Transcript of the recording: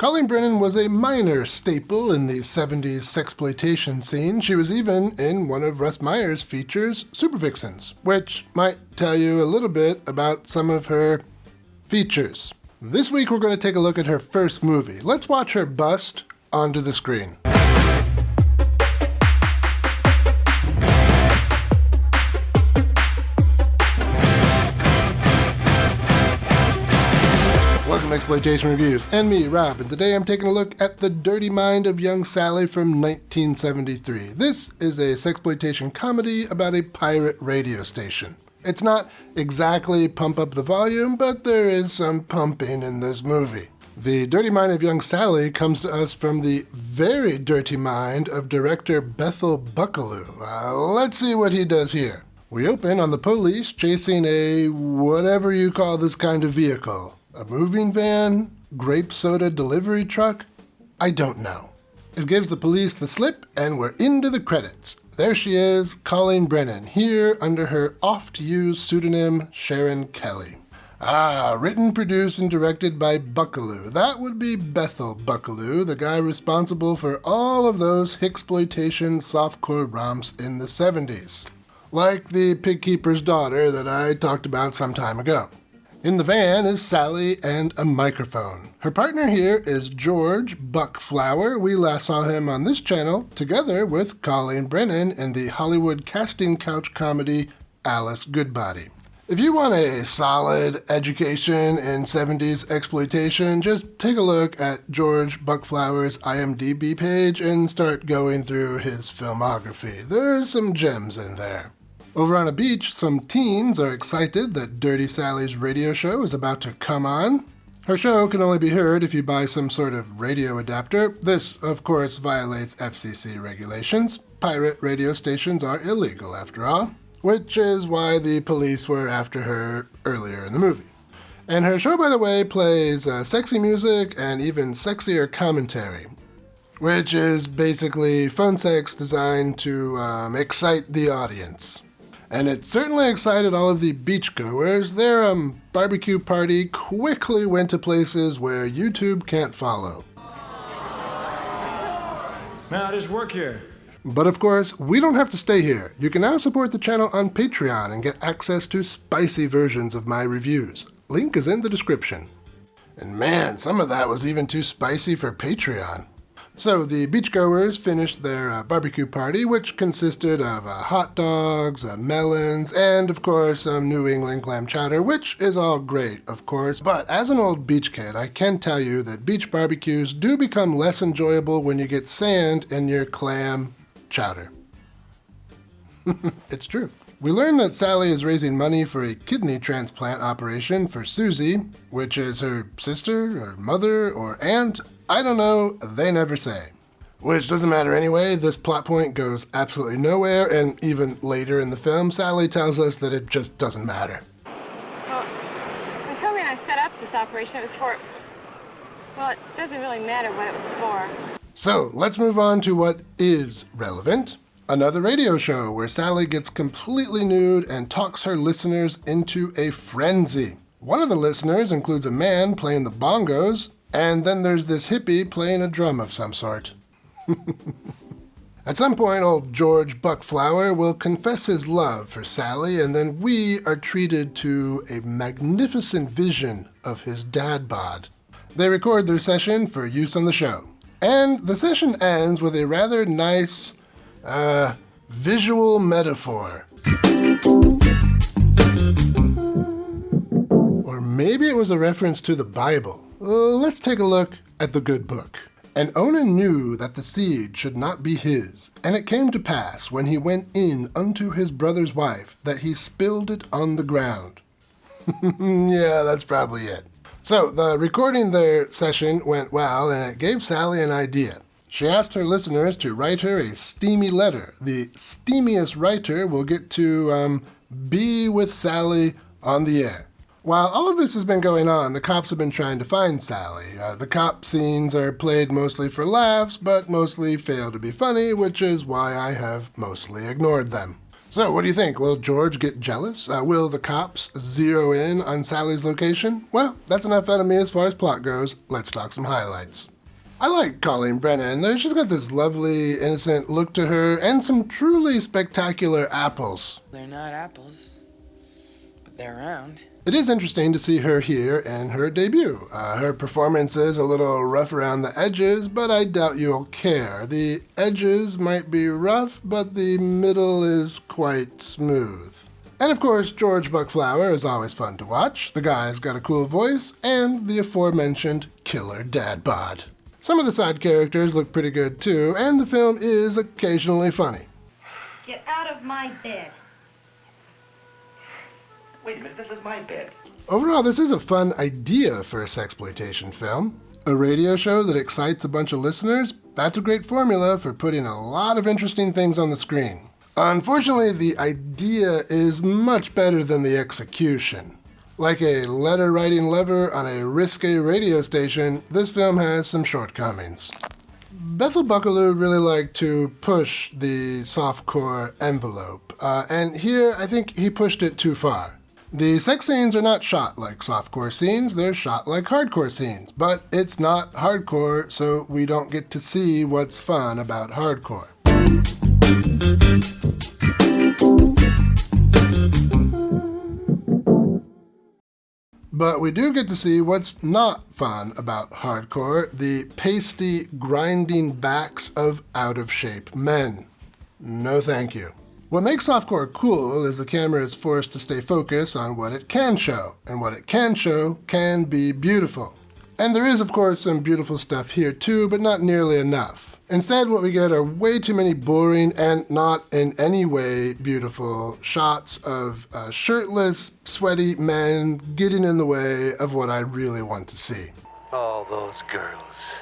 Colleen Brennan was a minor staple in the 70s sexploitation scene. She was even in one of Russ Meyer's features, Super Vixens, which might tell you a little bit about some of her features. This week we're going to take a look at her first movie. Let's watch her bust onto the screen. Welcome to Exploitation Reviews, and me, Rob, and today I'm taking a look at The Dirty Mind of Young Sally from 1973. This is a sexploitation comedy about a pirate radio station. It's not exactly pump up the volume, but there is some pumping in this movie. The Dirty Mind of Young Sally comes to us from the very dirty mind of director Bethel Buckalew. Let's see what he does here. We open on the police chasing a whatever you call this kind of vehicle. A moving van? Grape soda delivery truck? I don't know. It gives the police the slip, and we're into the credits. There she is, Colleen Brennan, here under her oft-used pseudonym Sharon Kelly. Written, produced, and directed by Buckalew. That would be Bethel Buckalew, the guy responsible for all of those hicksploitation softcore romps in the 70s. Like the Pig Keeper's Daughter that I talked about some time ago. In the van is Sally and a microphone. Her partner here is George Buckflower. We last saw him on this channel together with Colleen Brennan in the Hollywood casting couch comedy Alice Goodbody. If you want a solid education in 70s exploitation, just take a look at George Buckflower's IMDb page and start going through his filmography. There's some gems in there. Over on a beach, some teens are excited that Dirty Sally's radio show is about to come on. Her show can only be heard if you buy some sort of radio adapter. This, of course, violates FCC regulations. Pirate radio stations are illegal, after all, which is why the police were after her earlier in the movie. And her show, by the way, plays sexy music and even sexier commentary, which is basically phone sex designed to excite the audience. And it certainly excited all of the beachgoers. Their barbecue party quickly went to places where YouTube can't follow. Now, just work here. But of course, we don't have to stay here. You can now support the channel on Patreon and get access to spicy versions of my reviews. Link is in the description. And man, some of that was even too spicy for Patreon. So the beachgoers finished their barbecue party, which consisted of hot dogs, melons, and of course some New England clam chowder, which is all great, of course. But as an old beach kid, I can tell you that beach barbecues do become less enjoyable when you get sand in your clam chowder. It's true. We learn that Sally is raising money for a kidney transplant operation for Susie, which is her sister, or mother, or aunt. I don't know, they never say. Which doesn't matter anyway, this plot point goes absolutely nowhere, and even later in the film, Sally tells us that it just doesn't matter. Well, when Toby and I set up this operation, it was for... Well, it doesn't really matter what it was for. So, let's move on to what is relevant. Another radio show where Sally gets completely nude and talks her listeners into a frenzy. One of the listeners includes a man playing the bongos, and then there's this hippie playing a drum of some sort. At some point, old George Buckflower will confess his love for Sally, and then we are treated to a magnificent vision of his dad bod. They record their session for use on the show. And the session ends with a rather nice, visual metaphor. Or maybe it was a reference to the Bible. Let's take a look at the good book. And Onan knew that the seed should not be his, and it came to pass, when he went in unto his brother's wife, that he spilled it on the ground. Yeah, that's probably it. So, the recording their session went well, and it gave Sally an idea. She asked her listeners to write her a steamy letter. The steamiest writer will get to, be with Sally on the air. While all of this has been going on, the cops have been trying to find Sally. The cop scenes are played mostly for laughs, but mostly fail to be funny, which is why I have mostly ignored them. So, what do you think? Will George get jealous? Will the cops zero in on Sally's location? Well, that's enough out of me as far as plot goes. Let's talk some highlights. I like Colleen Brennan. She's got this lovely, innocent look to her and some truly spectacular apples. They're not apples, but they're round. It is interesting to see her here in her debut. Her performance is a little rough around the edges, but I doubt you'll care. The edges might be rough, but the middle is quite smooth. And of course, George Buckflower is always fun to watch. The guy's got a cool voice and the aforementioned killer dad bod. Some of the side characters look pretty good too, and the film is occasionally funny. Get out of my bed. Wait a minute, this is my bed. Overall, this is a fun idea for a sexploitation film. A radio show that excites a bunch of listeners, that's a great formula for putting a lot of interesting things on the screen. Unfortunately, the idea is much better than the execution. Like a letter-writing lover on a risque radio station, this film has some shortcomings. Bethel Buckalew really liked to push the softcore envelope, and here I think he pushed it too far. The sex scenes are not shot like softcore scenes, they're shot like hardcore scenes, but it's not hardcore, so we don't get to see what's fun about hardcore. But we do get to see what's not fun about hardcore, the pasty, grinding backs of out-of-shape men. No thank you. What makes softcore cool is the camera is forced to stay focused on what it can show, and what it can show can be beautiful. And there is, of course, some beautiful stuff here too, but not nearly enough. Instead, what we get are way too many boring and not in any way beautiful shots of shirtless, sweaty men getting in the way of what I really want to see. All those girls.